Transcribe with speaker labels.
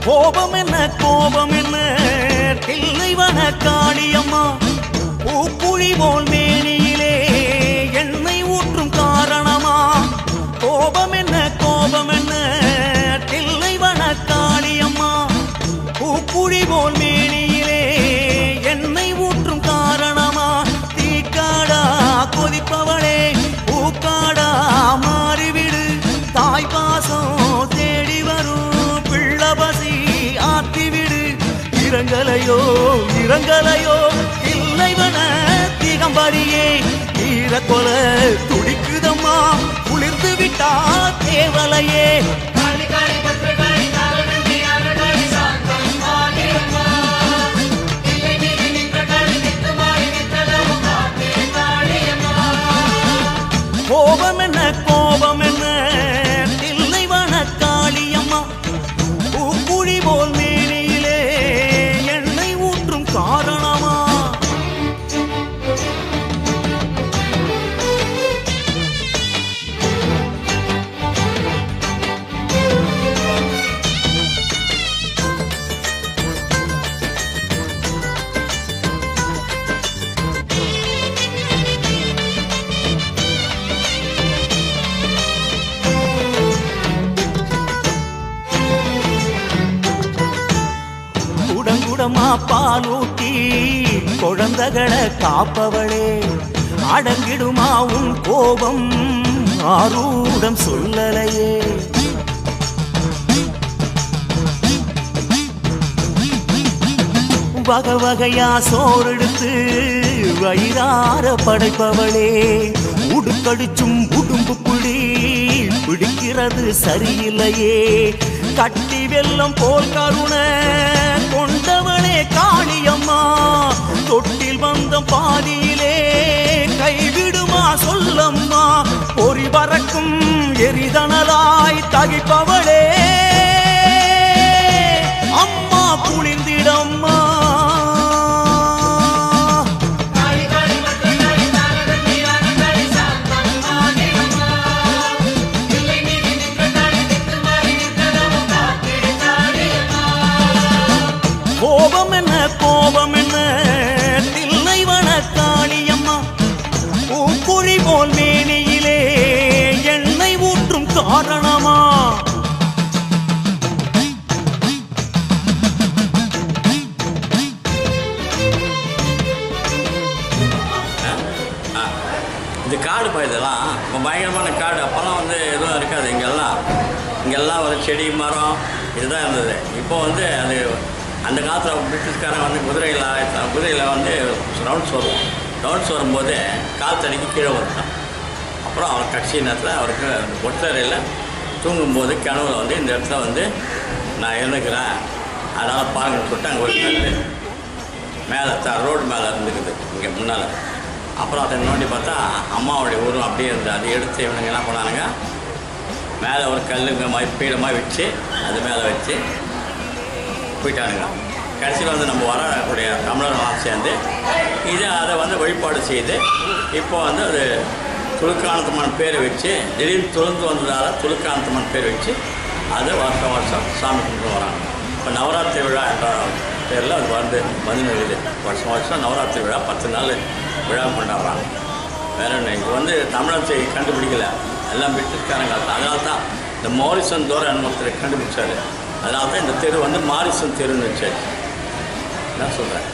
Speaker 1: கோபம் என்ன தில்லைவன காளியம்மா பூக்குழி போல் மேனியிலே எண்ணெய் ஊற்றும் காரணமா கோபம் என்ன தில்லைவன காளியம்மா பூக்குழி போல் மேனியிலே எண்ணெய் ஊற்றும் காரணமா தீக்காடா கொதிப்பவளே பூக்காடா மாறிவிடு தாய் பாசம் தேடி வரும் பிள்ளபசி ஆத்திவிடு இரங்கலையோ இல்லைவன திகம்பரியே ஈரக்கொல துடிக்குதம்மா குளிர்ந்து விட்டா தேவலையே கோபம் என்ன தில்லைவன காளியம்மா பூக்குழி போல் மேனியிலே எண்ணெய் ஊற்றும் காரணமா குடங்குடமா பாலூட்டி குழந்தைகளை காப்பவளே அடங்கிடுமா உன் கோபம் ஆரூடம் சொல்லலையே வகை வகையா சோறெடுத்து வயிறார படைப்பவளே உடுக்கடிச்சும் உடும்பு புடி பிடிக்கிறது சரியில்லையே கட்டி வெல்லம் போல் கருணை கொண்டவளே காளியம்மா தொட்டில் வந்த பாதியிலே கைவிடுமா சொல்லம்மா பொறி பறக்கும் எரிதனலாய் தகிப்பவளே அம்மா குளிர்ந்திடம்மா கோபம் என்ன தில்லைவன காளியம்மா பூக்குழி போல் மேனியிலே எண்ணெய் ஊற்றும் காரணமா
Speaker 2: இது காடு பயிரெல்லாம் பயங்கரமான காடு அப்போல்லாம் வந்து எதுவும் இருக்காது இங்கெல்லாம் ஒரு செடி மரம் இதுதான் இருந்தது இப்போ வந்து அது அந்த காலத்தில் பிரிட்டிஷ்காரன் வந்து குதிரையில் வந்து ரவுண்ட்ஸ் வரும்போது கால் தடிக்கு கீழே வந்துட்டான். அப்புறம் அவர் கட்சி நேரத்தில் அவருக்கு ஒட்டறையில் தூங்கும்போது கனவுல வந்து இந்த இடத்துல வந்து நான் இருந்துக்கிறேன் அதனால் பாருங்கன்னு சொல்லிட்டு அங்கே ஒரு கல் மேலே ரோடு மேலே இருந்துக்குது இங்கே முன்னால். அப்புறம் அதை நோண்டி பார்த்தா அம்மாவுடைய ஊரும் அப்படியே இருந்தது. அதை எடுத்து இவனுங்க என்ன பண்ணானுங்க மேலே ஒரு கல்லுங்க மாதிரி பீடமாக வச்சு அது மேலே வச்சு போயிட்டானுங்க. கடைசியில் வந்து நம்ம வரக்கூடிய தமிழர்களாம் சேர்ந்து அதை வந்து வழிபாடு செய்து இப்போ வந்து அது துலுக்கானத்தம்மன் பேரை வச்சு திடீர்னு துளந்து வந்ததால் துலுக்கானத்தம்மன் பேர் வச்சு அதை வருஷம் சாமி கும்பிட்டு வராங்க. இப்போ நவராத்திரி விழா என்ற பேரில் அது வந்து இருக்குது. வருஷம் நவராத்திரி விழா 10 நாள் விழா கொண்டாடுறாங்க. வேறு என்ன இது வந்து தமிழத்தை கண்டுபிடிக்கலை, எல்லாம் பிரிட்டிஷ்காரங்க. அதனால தான் இந்த மாரிசன் தோரன் ஒருத்தர் கண்டுபிடிச்சார். அதனால தான் இந்த தெரு வந்து மாரிசன் தெருன்னு வச்சாச்சு. என்ன சொல்கிறேன்.